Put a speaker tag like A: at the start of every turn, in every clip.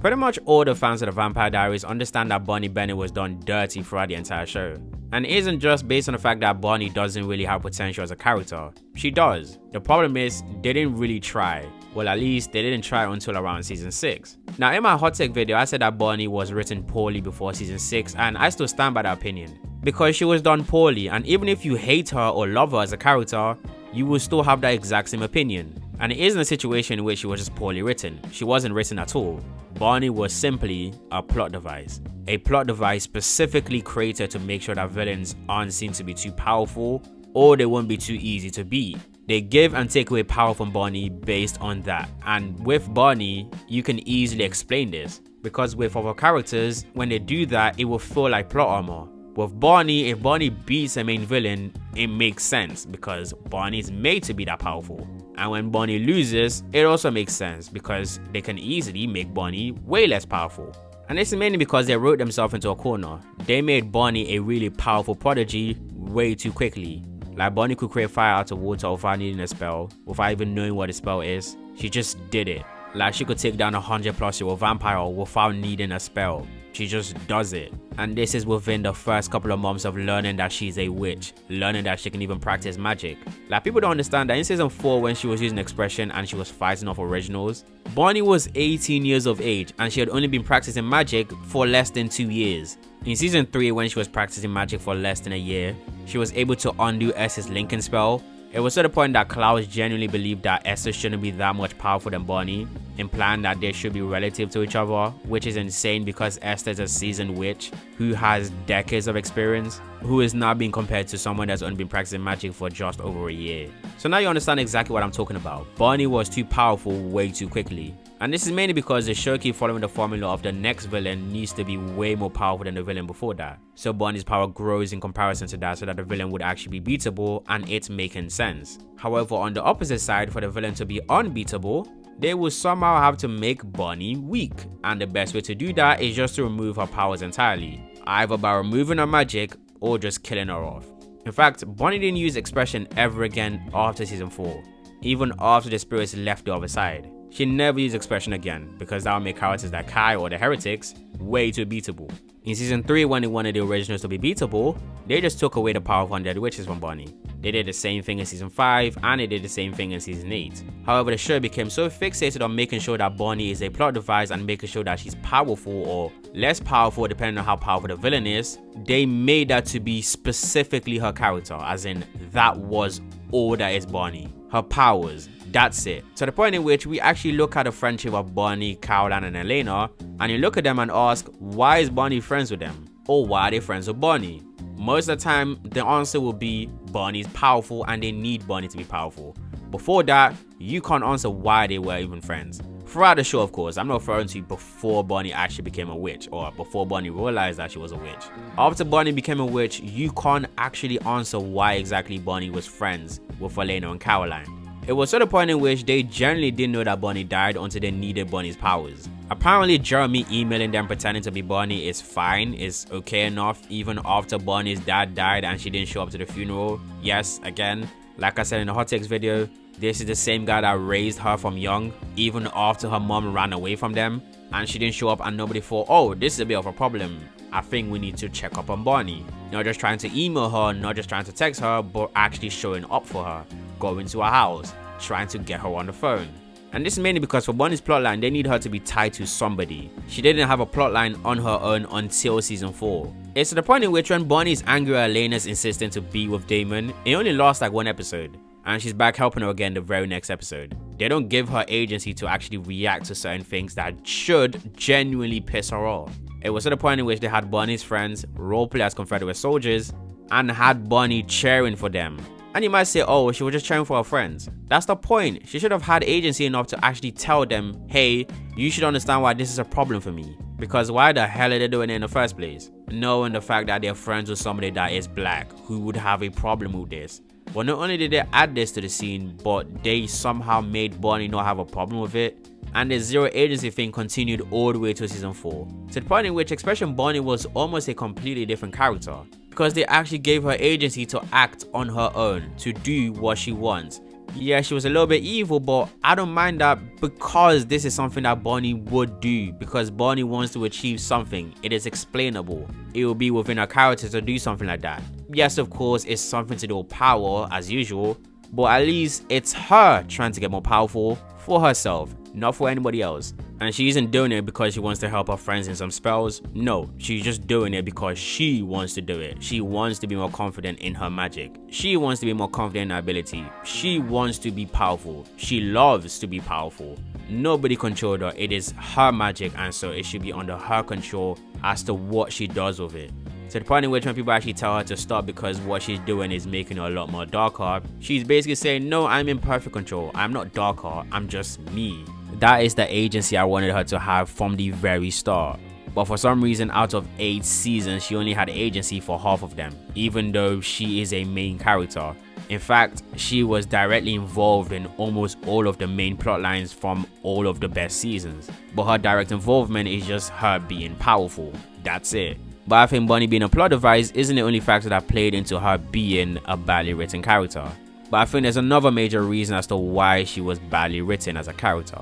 A: Pretty much all the fans of the Vampire Diaries understand that Bonnie Bennett was done dirty throughout the entire show. And it isn't just based on the fact that Bonnie doesn't really have potential as a character. She does. The problem is, they didn't really try. Well, at least they didn't try until around season 6. Now, in my hot take video, I said that Bonnie was written poorly before season 6, and I still stand by that opinion. Because she was done poorly, and even if you hate her or love her as a character, you will still have that exact same opinion. And it isn't a situation in which she was just poorly written. She wasn't written at all. Bonnie was simply a plot device. A plot device specifically created to make sure that villains aren't seen to be too powerful, or they won't be too easy to beat. They give and take away power from Bonnie based on that. And with Bonnie, you can easily explain this. Because with other characters, when they do that, it will feel like plot armor. With Bonnie, if Bonnie beats a main villain, it makes sense because Bonnie is made to be that powerful. And when Bonnie loses, it also makes sense because they can easily make Bonnie way less powerful. And this is mainly because they wrote themselves into a corner. They made Bonnie a really powerful prodigy way too quickly. Like Bonnie could create fire out of water without needing a spell, without even knowing what the spell is. She just did it. Like she could take down a 100+ vampire without needing a spell. She just does it. And this is within the first couple of months of learning that she's a witch, learning that she can even practice magic. Like people don't understand that in season 4 when she was using expression and she was fighting off originals, Bonnie was 18 years of age and she had only been practicing magic for less than 2 years. In season 3 when she was practicing magic for less than a year, she was able to undo S's linking spell. It was to the point that Klaus genuinely believed that Esther shouldn't be that much powerful than Bonnie, implying that they should be relative to each other, which is insane because Esther is a seasoned witch who has decades of experience, who is now being compared to someone that's only been practicing magic for just over a year. So now you understand exactly what I'm talking about. Bonnie was too powerful way too quickly. And this is mainly because the show keeps following the formula of the next villain needs to be way more powerful than the villain before that. So Bonnie's power grows in comparison to that so that the villain would actually be beatable and it's making sense. However, on the opposite side, for the villain to be unbeatable, they will somehow have to make Bonnie weak. And the best way to do that is just to remove her powers entirely. Either by removing her magic or just killing her off. In fact, Bonnie didn't use expression ever again after season 4. Even after the spirits left the other side. She never used expression again because that would make characters like Kai or the Heretics way too beatable. In season 3 when they wanted the originals to be beatable, they just took away the power of undead witches from Bonnie. They did the same thing in season 5 and they did the same thing in season 8. However, the show became so fixated on making sure that Bonnie is a plot device and making sure that she's powerful or less powerful depending on how powerful the villain is, they made that to be specifically her character, as in that was all that is Bonnie. Her powers, that's it. To the point in which we actually look at the friendship of Bonnie, Caroline and Elena, and you look at them and ask, why is Bonnie friends with them? Or why are they friends with Bonnie? Most of the time, the answer will be Bonnie's powerful and they need Bonnie to be powerful. Before that, you can't answer why they were even friends. Throughout the show, of course, I'm not referring to before Bonnie actually became a witch or before Bonnie realized that she was a witch. After Bonnie became a witch, you can't actually answer why exactly Bonnie was friends with Elena and Caroline. It was to the point in which they generally didn't know that Bonnie died until they needed Bonnie's powers. Apparently, Jeremy emailing them pretending to be Bonnie is fine, is okay enough even after Bonnie's dad died and she didn't show up to the funeral. Yes, again, like I said in the hot takes video, this is the same guy that raised her from young, even after her mom ran away from them, and she didn't show up and nobody thought, oh, this is a bit of a problem. I think we need to check up on Bonnie. Not just trying to email her, not just trying to text her, but actually showing up for her, going to her house, trying to get her on the phone. And this is mainly because for Bonnie's plotline, they need her to be tied to somebody. She didn't have a plotline on her own until season 4. It's to the point in which when Bonnie is angry at Elena's insisting to be with Damon, it only lasts like 1 episode. And she's back helping her again the very next episode. They don't give her agency to actually react to certain things that should genuinely piss her off. It was to the point in which they had Bonnie's friends roleplay as Confederate soldiers and had Bonnie cheering for them. And you might say, oh, she was just cheering for her friends. That's the point. She should have had agency enough to actually tell them, hey, you should understand why this is a problem for me. Because why the hell are they doing it in the first place? Knowing the fact that they're friends with somebody that is black who would have a problem with this. But not only did they add this to the scene, but they somehow made Bonnie not have a problem with it. And the zero agency thing continued all the way to season 4. To the point in which Expression Bonnie was almost a completely different character. Because they actually gave her agency to act on her own, to do what she wants. Yeah, she was a little bit evil, but I don't mind that because this is something that Bonnie would do. Because Bonnie wants to achieve something. It is explainable. It will be within her character to do something like that. Yes, of course, it's something to do with power as usual, but at least it's her trying to get more powerful for herself, not for anybody else. And she isn't doing it because she wants to help her friends in some spells. No, she's just doing it because she wants to do it. She wants to be more confident in her magic. She wants to be more confident in her ability. She wants to be powerful. She loves to be powerful. Nobody controlled her. It is her magic, and so it should be under her control as to what she does with it. To the point in which when people actually tell her to stop because what she's doing is making her a lot more darker, she's basically saying, no, I'm in perfect control. I'm not darker. I'm just me. That is the agency I wanted her to have from the very start. But for some reason, out of 8 seasons, she only had agency for half of them, even though she is a main character. In fact, she was directly involved in almost all of the main plot lines from all of the best seasons. But her direct involvement is just her being powerful. That's it. But I think Bonnie being a plot device isn't the only factor that played into her being a badly written character. But I think there's another major reason as to why she was badly written as a character.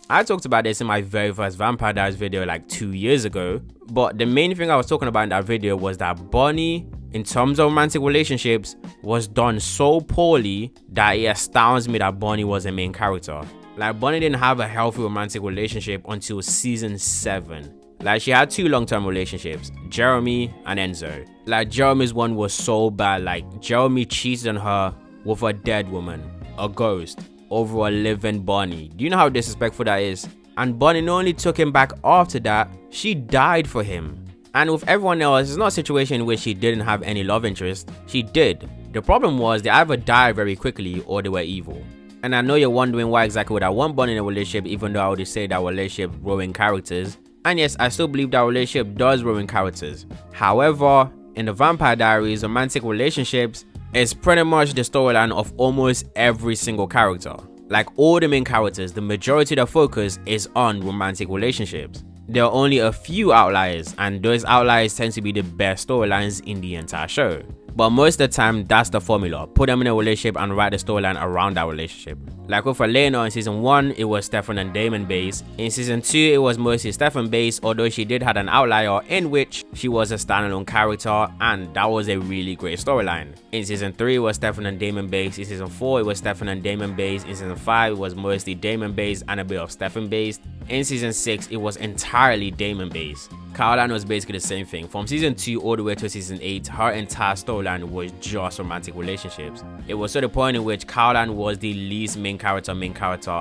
A: I talked about this in my very first Vampire Diaries video like 2 years ago, but the main thing I was talking about in that video was that Bonnie, in terms of romantic relationships, was done so poorly that it astounds me that Bonnie was a main character. Like, Bonnie didn't have a healthy romantic relationship until season 7. Like, she had 2 long-term relationships, Jeremy and Enzo. Like, Jeremy's one was so bad. Like, Jeremy cheated on her with a dead woman, a ghost, over a living Bonnie. Do you know how disrespectful that is? And Bonnie not only took him back after that, she died for him. And with everyone else, it's not a situation in which she didn't have any love interest. She did. The problem was they either died very quickly or they were evil. And I know you're wondering why exactly would I want Bonnie in a relationship, even though I already say that relationship ruin characters. And yes, I still believe that relationship does ruin characters. However, in the Vampire Diaries, romantic relationships is pretty much the storyline of almost every single character. Like, all the main characters, the majority of their focus is on romantic relationships. There are only a few outliers, and those outliers tend to be the best storylines in the entire show. But most of the time, that's the formula. Put them in a relationship and write the storyline around that relationship. Like with Elena in season 1, it was Stefan and Damon based. In season 2, it was mostly Stefan based, although she did have an outlier in which she was a standalone character, and that was a really great storyline. In season 3, it was Stefan and Damon based. In season 4, it was Stefan and Damon based. In season 5, it was mostly Damon based and a bit of Stefan based. In season 6, it was entirely Damon based. Caroline was basically the same thing. From season 2 all the way to season 8, her entire storyline was just romantic relationships. It was to the point in which Caroline was the least main character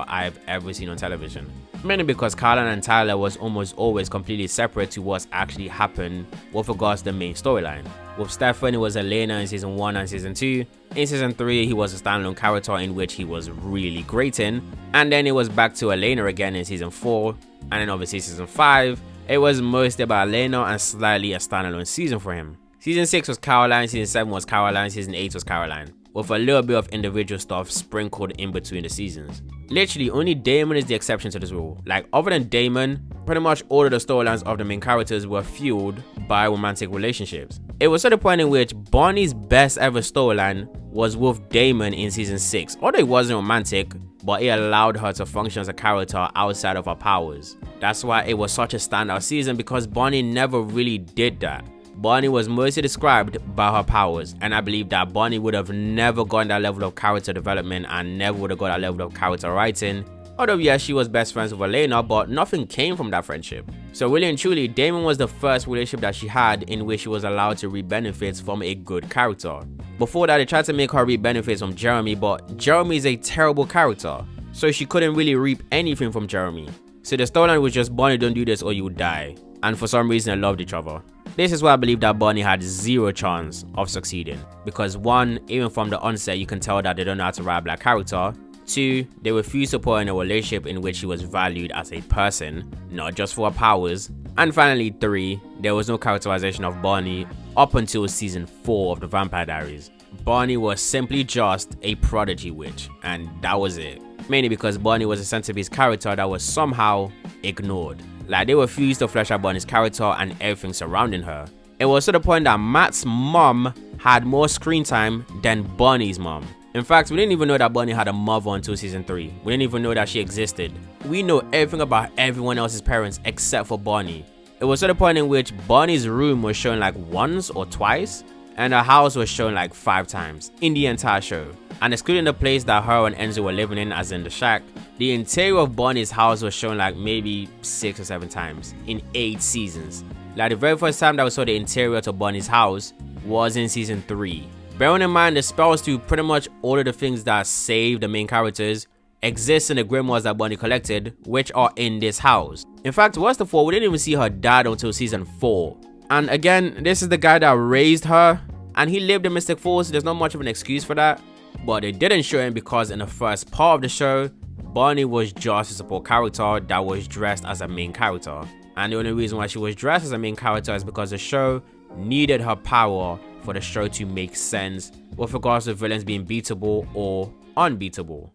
A: I've ever seen on television. Mainly because Caroline and Tyler was almost always completely separate to what's actually happened with regards to the main storyline. With Stefan, it was Elena in season 1 and season 2. In season 3, he was a standalone character in which he was really great in. And then it was back to Elena again in season 4. And then obviously season 5, it was mostly about Elena and slightly a standalone season for him. Season 6 was Caroline, season 7 was Caroline, season 8 was Caroline, with a little bit of individual stuff sprinkled in between the seasons. Literally, only Damon is the exception to this rule. Like, other than Damon, pretty much all of the storylines of the main characters were fueled by romantic relationships. It was to the point in which Bonnie's best ever storyline was with Damon in season 6. Although it wasn't romantic, but it allowed her to function as a character outside of her powers. That's why it was such a standout season, because Bonnie never really did that. Bonnie was mostly described by her powers, and I believe that Bonnie would have never gotten that level of character development and never would have got that level of character writing. Although yes, she was best friends with Elena, but nothing came from that friendship. So really and truly, Damon was the first relationship that she had in which she was allowed to reap benefits from a good character. Before that, they tried to make her reap benefits from Jeremy, but Jeremy is a terrible character, so she couldn't really reap anything from Jeremy. So the storyline was just Bonnie, don't do this or you die. And for some reason, they loved each other. This is why I believe that Bonnie had zero chance of succeeding. Because 1, even from the onset, you can tell that they don't know how to write a black character. 2, they refused to put her in a relationship in which she was valued as a person, not just for her powers. And finally 3, there was no characterization of Bonnie up until season 4 of the Vampire Diaries. Bonnie was simply just a prodigy witch, and that was it. Mainly because Bonnie was a centerpiece character that was somehow ignored. Like, they refused to flesh out Bonnie's character and everything surrounding her. It was to the point that Matt's mom had more screen time than Bonnie's mom. In fact, we didn't even know that Bonnie had a mother until season 3. We didn't even know that she existed. We know everything about everyone else's parents except for Bonnie. It was to the point in which Bonnie's room was shown like once or twice, and her house was shown like 5 times in the entire show. And excluding the place that her and Enzo were living in, as in the shack, the interior of Bonnie's house was shown like maybe 6 or 7 times in 8 seasons. Like the very first time that we saw the interior to Bonnie's house was in season 3. Bearing in mind the spells to pretty much all of the things that save the main characters exist in the grimoires that Bonnie collected, which are in this house. In fact, worst of all, we didn't even see her dad until season 4. And again, this is the guy that raised her, and he lived in Mystic Falls, so there's not much of an excuse for that. But they didn't show him because in the first part of the show, Bonnie was just a support character that was dressed as a main character. And the only reason why she was dressed as a main character is because the show needed her power for the show to make sense with regards to villains being beatable or unbeatable.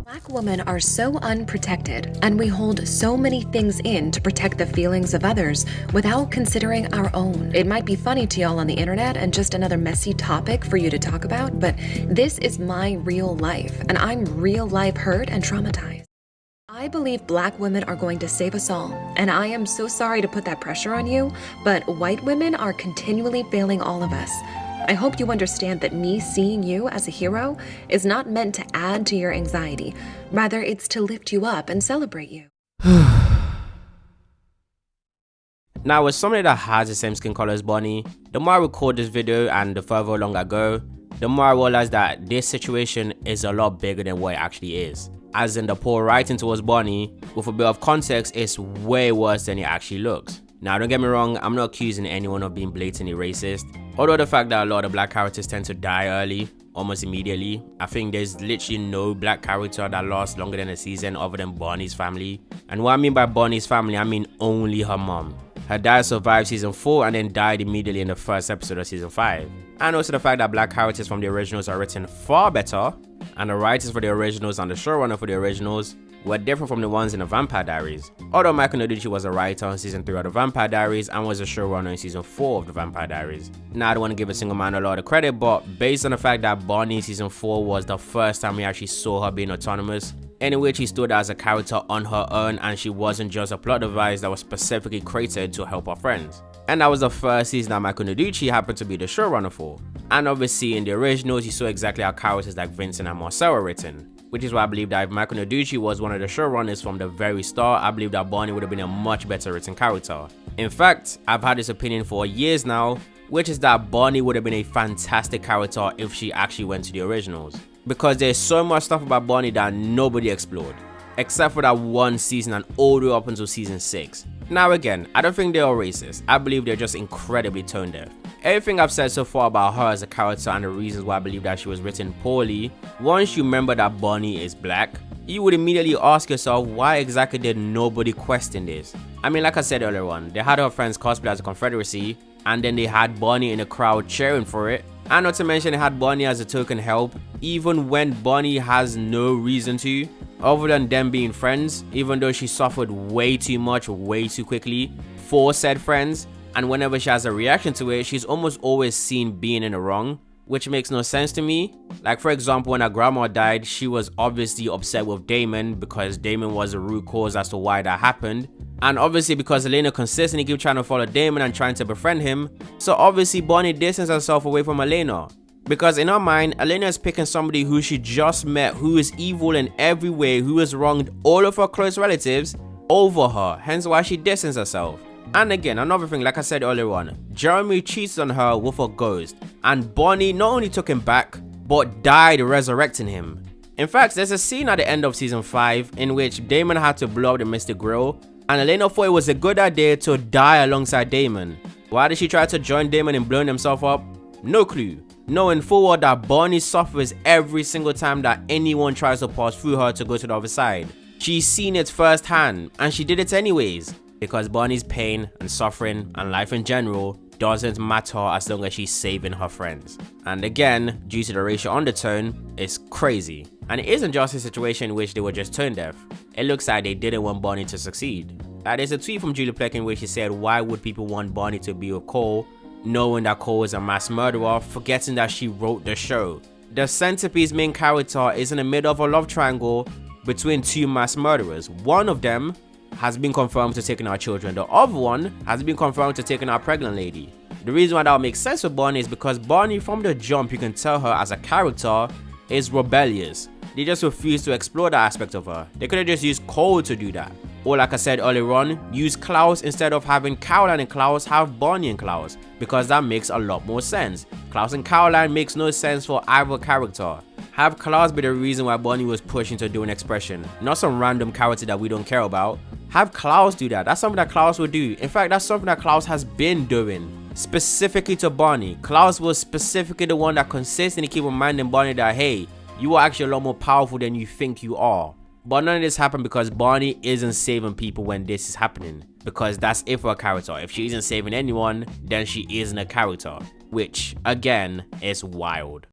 B: Black women are so unprotected, and we hold so many things in to protect the feelings of others without considering our own. It might be funny to y'all on the internet and just another messy topic for you to talk about, but this is my real life, and I'm real life hurt and traumatized. I believe Black women are going to save us all, and I am so sorry to put that pressure on you, but white women are continually failing all of us. I hope you understand that me seeing you as a hero is not meant to add to your anxiety. Rather, it's to lift you up and celebrate you.
A: Now, as somebody that has the same skin color as Bonnie, the more I record this video and the further along I go, the more I realize that this situation is a lot bigger than what it actually is. As in, the poor writing towards Bonnie, with a bit of context, is way worse than it actually looks. Now, don't get me wrong, I'm not accusing anyone of being blatantly racist. Although the fact that a lot of black characters tend to die early, almost immediately, I think there's literally no black character that lasts longer than a season other than Bonnie's family. And what I mean by Bonnie's family, I mean only her mom. Her dad survived season 4 and then died immediately in the first episode of season 5. And also the fact that black characters from the originals are written far better, and the writers for the originals and the showrunner for the originals were different from the ones in the Vampire Diaries. Although Michael Noducci was a writer on season 3 of the Vampire Diaries and was a showrunner in season 4 of the Vampire Diaries. Now, I don't want to give a single man a lot of credit, but based on the fact that Bonnie in season 4 was the first time we actually saw her being autonomous, in which she stood as a character on her own and she wasn't just a plot device that was specifically created to help her friends. And that was the first season that Michael Noducci happened to be the showrunner for. And obviously in the originals, you saw exactly how characters like Vincent and Marcel were written. Which is why I believe that if Michael Noducci was one of the showrunners from the very start, I believe that Bonnie would have been a much better written character. In fact, I've had this opinion for years now, which is that Bonnie would have been a fantastic character if she actually went to the originals. Because there's so much stuff about Bonnie that nobody explored, except for that one season and all the way up until season 6. Now again, I don't think they're all racist, I believe they're just incredibly tone deaf. Everything I've said so far about her as a character and the reasons why I believe that she was written poorly, once you remember that Bonnie is black, you would immediately ask yourself why exactly did nobody question this? I mean, like I said earlier on, they had her friends cosplay as a Confederacy, and then they had Bonnie in the crowd cheering for it, and not to mention they had Bonnie as a token help, even when Bonnie has no reason to, other than them being friends, even though she suffered way too much way too quickly for said friends. And whenever she has a reaction to it, she's almost always seen being in the wrong, which makes no sense to me. Like for example, when her grandma died, she was obviously upset with Damon because Damon was the root cause as to why that happened. And obviously because Elena consistently kept trying to follow Damon and trying to befriend him, so obviously Bonnie distanced herself away from Elena. Because in her mind, Elena is picking somebody who she just met, who is evil in every way, who has wronged all of her close relatives over her, hence why she distanced herself. And again, another thing, like I said earlier on, Jeremy cheats on her with a ghost, and Bonnie not only took him back, but died resurrecting him. In fact, there's a scene at the end of season 5 in which Damon had to blow up the Mystic Grill, and Elena thought it was a good idea to die alongside Damon. Why did she try to join Damon in blowing himself up? No clue. Knowing full well that Bonnie suffers every single time that anyone tries to pass through her to go to the other side. She's seen it firsthand, and she did it anyways. Because Bonnie's pain and suffering and life in general doesn't matter as long as she's saving her friends. And again, due to the racial undertone, it's crazy. And it isn't just a situation in which they were just tone deaf. It looks like they didn't want Bonnie to succeed. Like there's a tweet from Julie Plec in which she said, why would people want Bonnie to be with Kol knowing that Kol is a mass murderer, forgetting that she wrote the show. The Centerpiece main character is in the middle of a love triangle between two mass murderers. One of them has been confirmed to taking our children. The other one has been confirmed to taking our pregnant lady. The reason why that would make sense for Bonnie is because Bonnie, from the jump, you can tell her as a character is rebellious. They just refuse to explore that aspect of her. They could have just used Kol to do that. Or like I said earlier on, use Klaus instead of having Caroline and Klaus, have Bonnie and Klaus, because that makes a lot more sense. Klaus and Caroline makes no sense for either character. Have Klaus be the reason why Bonnie was pushed into doing expression, not some random character that we don't care about. Have Klaus do that. That's something that Klaus would do. In fact, that's something that Klaus has been doing. Specifically to Bonnie. Klaus was specifically the one that consistently keep reminding Bonnie that, hey, you are actually a lot more powerful than you think you are. But none of this happened because Bonnie isn't saving people when this is happening. Because that's it for a character. If she isn't saving anyone, then she isn't a character. Which, again, is wild.